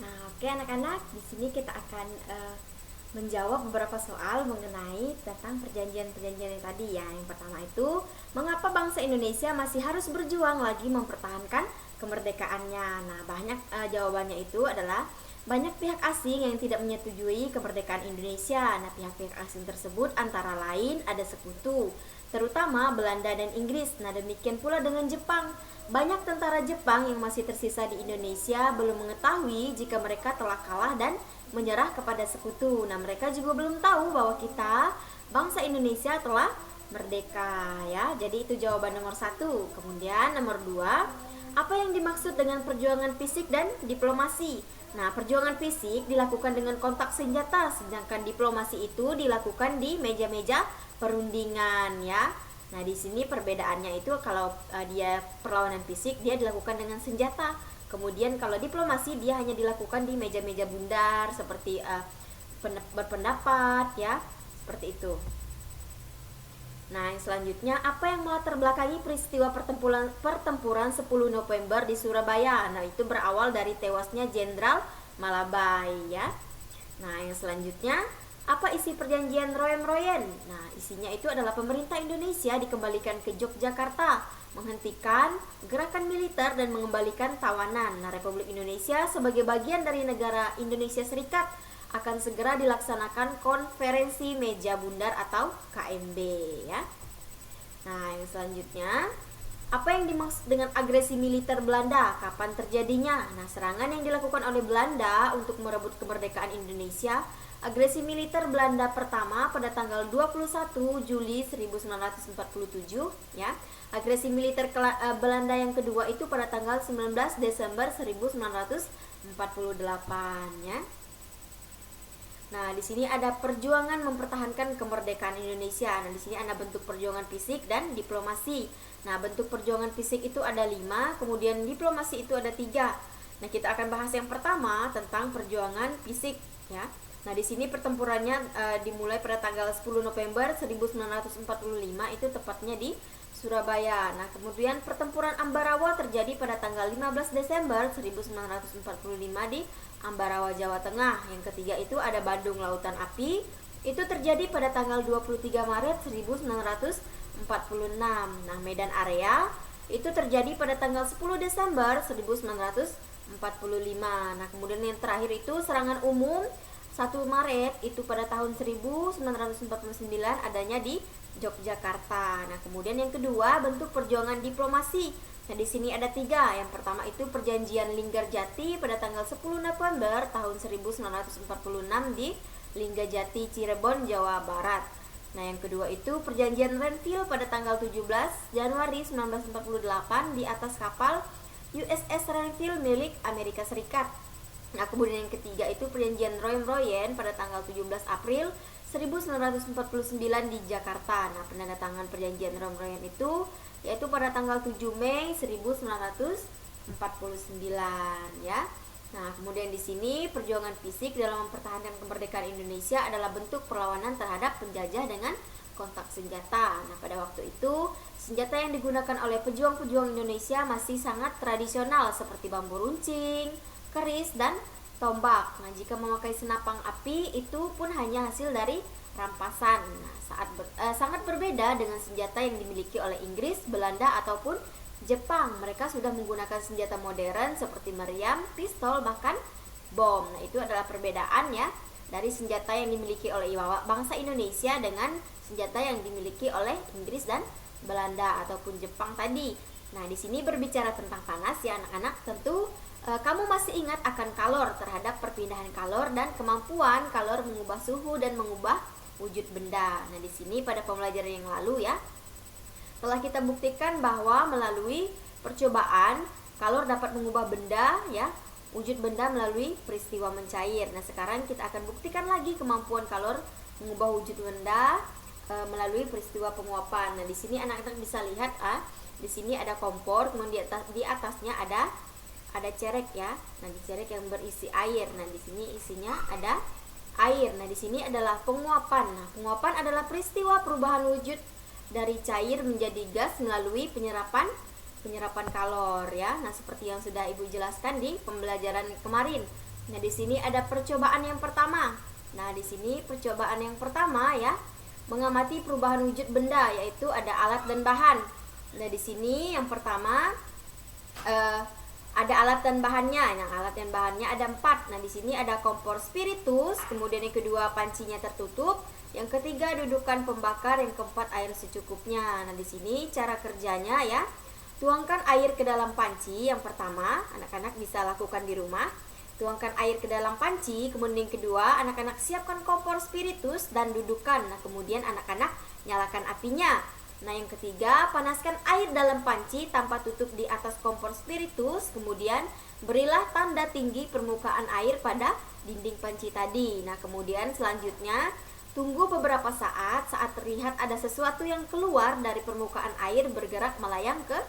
Nah, oke anak-anak, di sini kita akan menjawab beberapa soal mengenai tentang perjanjian-perjanjian yang tadi ya. Yang pertama itu, mengapa bangsa Indonesia masih harus berjuang lagi mempertahankan kemerdekaannya? Nah, banyak jawabannya itu adalah banyak pihak asing yang tidak menyetujui kemerdekaan Indonesia. Nah, pihak-pihak asing tersebut antara lain ada sekutu, terutama Belanda dan Inggris. Nah, demikian pula dengan Jepang. Banyak tentara Jepang yang masih tersisa di Indonesia belum mengetahui jika mereka telah kalah dan menyerah kepada sekutu. Nah, mereka juga belum tahu bahwa kita, bangsa Indonesia, telah merdeka ya. Jadi itu jawaban nomor 1. Kemudian nomor 2, apa yang dimaksud dengan perjuangan fisik dan diplomasi? Nah, perjuangan fisik dilakukan dengan kontak senjata, sedangkan diplomasi itu dilakukan di meja-meja perundingan ya. Nah, di sini perbedaannya itu kalau dia perlawanan fisik dia dilakukan dengan senjata. Kemudian kalau diplomasi dia hanya dilakukan di meja-meja bundar seperti berpendapat ya, seperti itu. Nah, yang selanjutnya, apa yang melatar belakangi peristiwa pertempuran 10 November di Surabaya? Nah, itu berawal dari tewasnya Jenderal Malabai ya. Nah, yang selanjutnya, apa isi perjanjian Royen-Royen? Nah, isinya itu adalah pemerintah Indonesia dikembalikan ke Yogyakarta, menghentikan gerakan militer dan mengembalikan tawanan. Nah, Republik Indonesia sebagai bagian dari negara Indonesia Serikat akan segera dilaksanakan konferensi meja bundar atau KMB ya. Nah, yang selanjutnya, apa yang dimaksud dengan agresi militer Belanda? Kapan terjadinya? Nah, serangan yang dilakukan oleh Belanda untuk merebut kemerdekaan Indonesia. Agresi militer Belanda pertama pada tanggal 21 Juli 1947 ya. Agresi militer Belanda yang kedua itu pada tanggal 19 Desember 1948 ya. Nah, di sini ada perjuangan mempertahankan kemerdekaan Indonesia. Nah, di sini ada bentuk perjuangan fisik dan diplomasi. Nah, bentuk perjuangan fisik itu ada 5, kemudian diplomasi itu ada 3. Nah, kita akan bahas yang pertama tentang perjuangan fisik ya. Nah, di sini pertempurannya dimulai pada tanggal 10 November 1945 itu tepatnya di Surabaya. Nah, kemudian pertempuran Ambarawa terjadi pada tanggal 15 Desember 1945 di Ambarawa, Jawa Tengah. Yang ketiga itu ada Bandung Lautan Api. Itu terjadi pada tanggal 23 Maret 1946. Nah, Medan Area itu terjadi pada tanggal 10 Desember 1945. Nah, kemudian yang terakhir itu serangan umum 1 Maret itu pada tahun 1949 adanya di Yogyakarta. Nah, kemudian yang kedua bentuk perjuangan diplomasi. Nah, di sini ada 3. Yang pertama itu perjanjian Linggarjati pada tanggal 10 November tahun 1946 di Linggarjati, Cirebon, Jawa Barat. Nah, yang kedua itu perjanjian Renville pada tanggal 17 Januari 1948 di atas kapal USS Renville milik Amerika Serikat. Nah, kemudian yang ketiga itu perjanjian Royen-Royen pada tanggal 17 April 1949 di Jakarta. Nah, penandatangan perjanjian Royen-Royen itu yaitu pada tanggal 7 Mei 1949 ya. Nah, kemudian di sini perjuangan fisik dalam mempertahankan kemerdekaan Indonesia adalah bentuk perlawanan terhadap penjajah dengan kontak senjata. Nah, pada waktu itu senjata yang digunakan oleh pejuang-pejuang Indonesia masih sangat tradisional seperti bambu runcing, keris, dan tombak. Nah, jika memakai senapang api itu pun hanya hasil dari rampasan. Nah, sangat berbeda dengan senjata yang dimiliki oleh Inggris, Belanda, ataupun Jepang. Mereka sudah menggunakan senjata modern seperti meriam, pistol, bahkan bom. Nah, itu adalah perbedaan ya dari senjata yang dimiliki oleh bangsa Indonesia dengan senjata yang dimiliki oleh Inggris dan Belanda ataupun Jepang tadi. Nah, di sini berbicara tentang panas ya anak-anak. Tentu kamu masih ingat akan kalor, terhadap perpindahan kalor dan kemampuan kalor mengubah suhu dan mengubah wujud benda. Nah, di sini pada pembelajaran yang lalu ya, telah kita buktikan bahwa melalui percobaan kalor dapat mengubah benda ya, wujud benda melalui peristiwa mencair. Nah, sekarang kita akan buktikan lagi kemampuan kalor mengubah wujud benda melalui peristiwa penguapan. Nah, di sini anak-anak bisa lihat di sini ada kompor, kemudian di atasnya ada cerek ya. Nah, di cerek yang berisi air. Nah, di sini isinya ada air. Nah, di sini adalah penguapan. Nah, penguapan adalah peristiwa perubahan wujud dari cair menjadi gas melalui penyerapan kalor ya. Nah, seperti yang sudah Ibu jelaskan di pembelajaran kemarin. Nah, di sini ada percobaan yang pertama. Nah, di sini percobaan yang pertama ya, mengamati perubahan wujud benda, yaitu ada alat dan bahan. Nah, di sini yang pertama ada alat dan bahannya. Nah, alat dan bahannya ada 4. Nah, di sini ada kompor spiritus, kemudian yang kedua pancinya tertutup, yang ketiga dudukan pembakar, yang keempat air secukupnya. Nah, di sini cara kerjanya ya. Tuangkan air ke dalam panci. Yang pertama, anak-anak bisa lakukan di rumah. Tuangkan air ke dalam panci. Kemudian yang kedua, anak-anak siapkan kompor spiritus dan dudukan. Nah, kemudian anak-anak nyalakan apinya. Nah, yang ketiga, panaskan air dalam panci tanpa tutup di atas kompor spiritus. Kemudian berilah tanda tinggi permukaan air pada dinding panci tadi. Nah, kemudian selanjutnya tunggu beberapa saat terlihat ada sesuatu yang keluar dari permukaan air bergerak melayang ke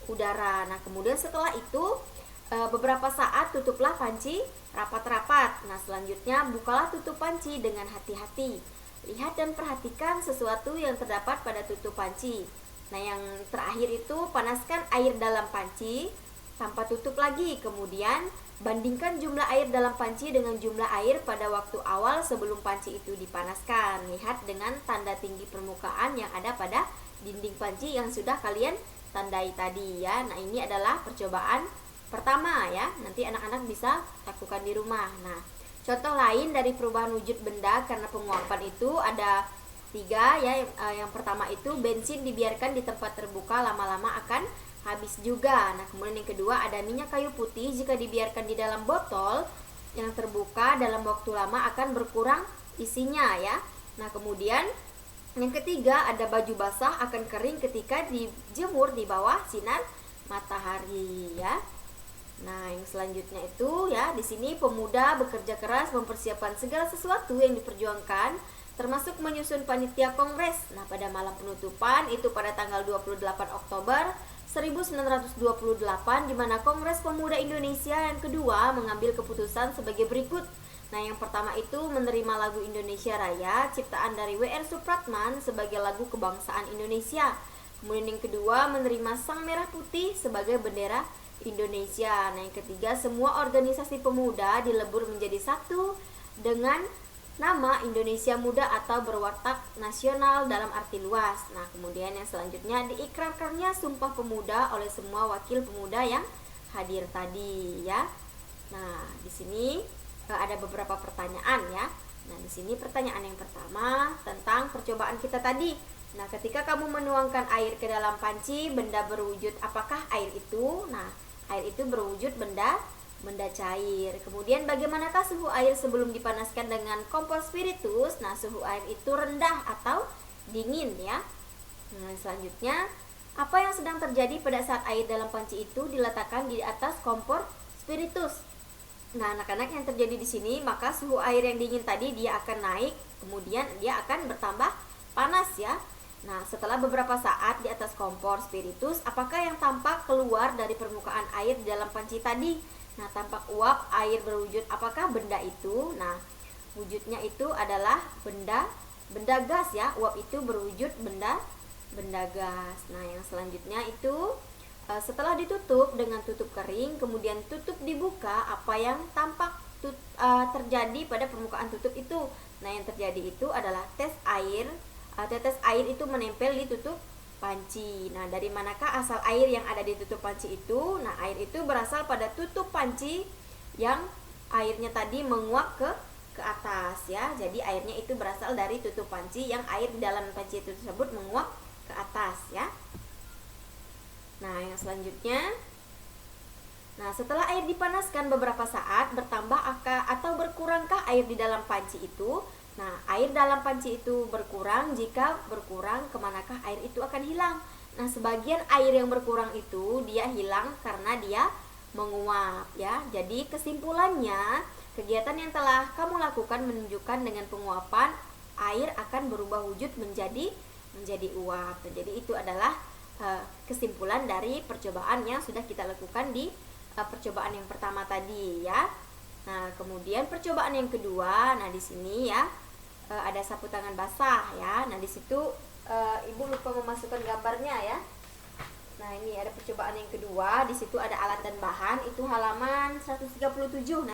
udara. Nah, kemudian setelah itu beberapa saat tutuplah panci rapat-rapat. Nah, selanjutnya bukalah tutup panci dengan hati-hati. Lihat dan perhatikan sesuatu yang terdapat pada tutup panci. Nah, yang terakhir itu panaskan air dalam panci tanpa tutup lagi. Kemudian bandingkan jumlah air dalam panci dengan jumlah air pada waktu awal sebelum panci itu dipanaskan. Lihat dengan tanda tinggi permukaan yang ada pada dinding panci yang sudah kalian tandai tadi ya. Nah, ini adalah percobaan pertama ya. Nanti anak-anak bisa lakukan di rumah. Nah, contoh lain dari perubahan wujud benda karena penguapan itu ada 3 ya. Yang pertama itu bensin dibiarkan di tempat terbuka lama-lama akan habis juga. Nah, kemudian yang kedua ada minyak kayu putih jika dibiarkan di dalam botol yang terbuka dalam waktu lama akan berkurang isinya ya. Nah, kemudian yang ketiga ada baju basah akan kering ketika dijemur di bawah sinar matahari ya. Nah, yang selanjutnya itu ya, di sini pemuda bekerja keras mempersiapkan segala sesuatu yang diperjuangkan, termasuk menyusun panitia kongres. Nah, pada malam penutupan itu pada tanggal 28 Oktober 1928 di mana Kongres Pemuda Indonesia yang kedua mengambil keputusan sebagai berikut. Nah, yang pertama itu menerima lagu Indonesia Raya ciptaan dari W.R. Supratman sebagai lagu kebangsaan Indonesia. Kemudian yang kedua menerima Sang Merah Putih sebagai bendera Indonesia. Nah, yang ketiga semua organisasi pemuda dilebur menjadi satu dengan nama Indonesia Muda atau berwatak nasional dalam arti luas. Nah, kemudian yang selanjutnya diikrarkannya Sumpah Pemuda oleh semua wakil pemuda yang hadir tadi ya. Nah, di sini ada beberapa pertanyaan ya. Nah, di sini pertanyaan yang pertama tentang percobaan kita tadi. Nah, ketika kamu menuangkan air ke dalam panci, benda berwujud apakah air itu? Nah, air itu berwujud benda cair. Kemudian bagaimanakah suhu air sebelum dipanaskan dengan kompor spiritus? Nah, suhu air itu rendah atau dingin ya. Nah, selanjutnya apa yang sedang terjadi pada saat air dalam panci itu diletakkan di atas kompor spiritus? Nah, anak-anak, yang terjadi di sini maka suhu air yang dingin tadi dia akan naik, kemudian dia akan bertambah panas ya. Nah, setelah beberapa saat di atas kompor spiritus, apakah yang tampak keluar dari permukaan air di dalam panci tadi? Nah, tampak uap air berwujud apakah benda itu? Nah, wujudnya itu adalah benda gas ya. Uap itu berwujud benda gas. Nah, yang selanjutnya itu setelah ditutup dengan tutup kering, kemudian tutup dibuka, apa yang tampak terjadi pada permukaan tutup itu? Nah, yang terjadi itu adalah tetes air itu menempel di tutup panci. Nah, dari manakah asal air yang ada di tutup panci itu? Nah, air itu berasal pada tutup panci yang airnya tadi menguap ke atas ya. Jadi airnya itu berasal dari tutup panci yang air di dalam panci itu tersebut menguap ke atas ya. Nah, yang selanjutnya, nah, setelah air dipanaskan beberapa saat, bertambah atau berkurangkah air di dalam panci itu? Nah, air dalam panci itu berkurang. Jika berkurang, kemanakah air itu akan hilang? Nah, sebagian air yang berkurang itu dia hilang karena dia menguap ya. Jadi kesimpulannya, kegiatan yang telah kamu lakukan menunjukkan dengan penguapan air akan berubah wujud menjadi uap. Nah, jadi itu adalah kesimpulan dari percobaan yang sudah kita lakukan di percobaan yang pertama tadi ya. Nah, kemudian percobaan yang kedua, nah di sini ya ada sapu tangan basah ya. Nah, di situ Ibu lupa memasukkan gambarnya ya. Nah, ini ada percobaan yang kedua, di situ ada alat dan bahan, itu halaman 137. Nah,